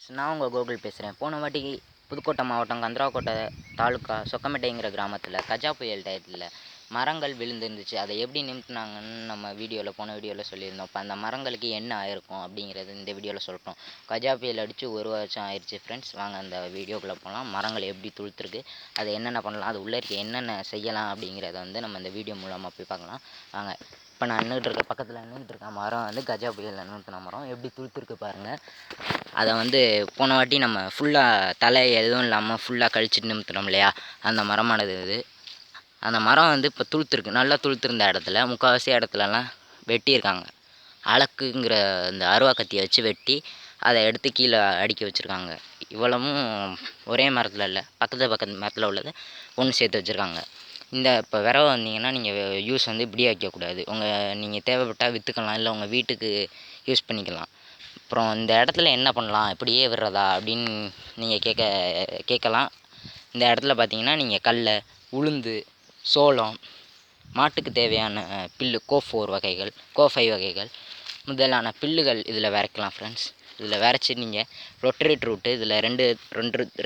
நான் உங்கள் கோகுல் பேசுகிறேன். போன வாட்டி புதுக்கோட்டை மாவட்டம் கந்தராக்கோட்டை தாலுக்கா சொக்கம்பேட்டைங்கிற கிராமத்தில் கஜா புயல் டயத்தில் மரங்கள் விழுந்துருந்துச்சு. அதை எப்படி நிமித்துனாங்கன்னு நம்ம போன வீடியோவில் சொல்லியிருந்தோம். இப்போ அந்த மரங்களுக்கு என்ன ஆயிருக்கும் அப்படிங்கிறது இந்த வீடியோவில் சொல்கிறோம். கஜா புயல் அடித்து 1 வருஷம் ஆயிடுச்சு ஃப்ரெண்ட்ஸ். வாங்க அந்த வீடியோக்குள்ளே போகலாம். மரங்கள் எப்படி துளுத்துருக்கு, அதை என்னென்ன பண்ணலாம், அது உள்ளே இருக்க என்னென்ன செய்யலாம் அப்படிங்கிறத நம்ம இந்த வீடியோ மூலமாக போய் பார்க்கலாம். வாங்க. இப்போ நான் பக்கத்தில் நின்றுட்டு இருக்க மரம் கஜா புயலில் நிறுத்தின மரம் எப்படி துளுத்துருக்கு பாருங்கள். அதை போன வாட்டி நம்ம ஃபுல்லாக தலை எதுவும் இல்லாமல் ஃபுல்லாக கழிச்சிட்டு நிமித்தினோம் இல்லையா, அந்த மரமானது இது. அந்த மரம் இப்போ துளுத்துருக்கு. நல்லா துளுத்துருந்த இடத்துல முக்கால்வாசி இடத்துலலாம் வெட்டியிருக்காங்க. அலக்குங்கிற இந்த அருவா கத்தியை வச்சு வெட்டி அதை எடுத்து கீழே அடுக்கி வச்சுருக்காங்க. இவ்வளவும் ஒரே மரத்தில் இல்லை, பக்கத்து மரத்தில் உள்ளதை ஒன்று சேர்த்து வச்சுருக்காங்க. இப்போ விரவை வந்தீங்கன்னா நீங்கள் யூஸ் இப்படியே வைக்கக்கூடாது. நீங்கள் தேவைப்பட்டால் விற்றுக்கலாம், இல்லை உங்கள் வீட்டுக்கு யூஸ் பண்ணிக்கலாம். அப்புறம் இந்த இடத்துல என்ன பண்ணலாம், இப்படியே விடுறதா அப்படின்னு நீங்கள் கேட்கலாம். இந்த இடத்துல பார்த்தீங்கன்னா நீங்கள் கடலை, உளுந்து, சோளம், மாட்டுக்கு தேவையான புல்லு கோ5 வகைகள் முதலான புல்லுகள் இதில் விதைக்கலாம் ஃப்ரெண்ட்ஸ். இதில் விதைச்சி நீங்கள் ரொட்டரேட்டர் விட்டு இதில்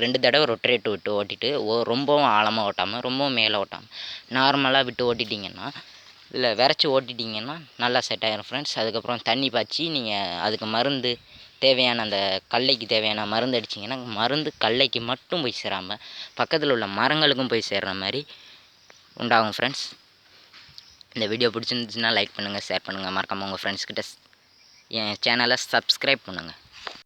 ரெண்டு தடவை ரொட்டரேட்டர் விட்டு ஓட்டிட்டு ரொம்பவும் ஆழமாக ஓட்டாமல் ரொம்பவும் மேலே ஓட்டாமல் நார்மலாக விட்டு ஓட்டிட்டிங்கன்னா, இதில் விதைச்சி ஓட்டிட்டிங்கன்னா நல்லா செட் ஆகிரும் ஃப்ரெண்ட்ஸ். அதுக்கப்புறம் தண்ணி பாய்ச்சி நீங்கள் அதுக்கு மருந்து தேவையான அந்த கடலைக்கு தேவையான மருந்து அடிச்சிங்கன்னா, மருந்து கடலைக்கு மட்டும் போய் சேராமல் பக்கத்தில் உள்ள மரங்களுக்கும் போய் சேர்கிற மாதிரி உண்டாகும் ஃப்ரெண்ட்ஸ். இந்த வீடியோ பிடிச்சிருந்துச்சுன்னா லைக் பண்ணுங்கள், ஷேர் பண்ணுங்கள், மறக்காமல் உங்கள் ஃப்ரெண்ட்ஸ்கிட்ட என் சேனலை சப்ஸ்கிரைப் பண்ணுங்கள்.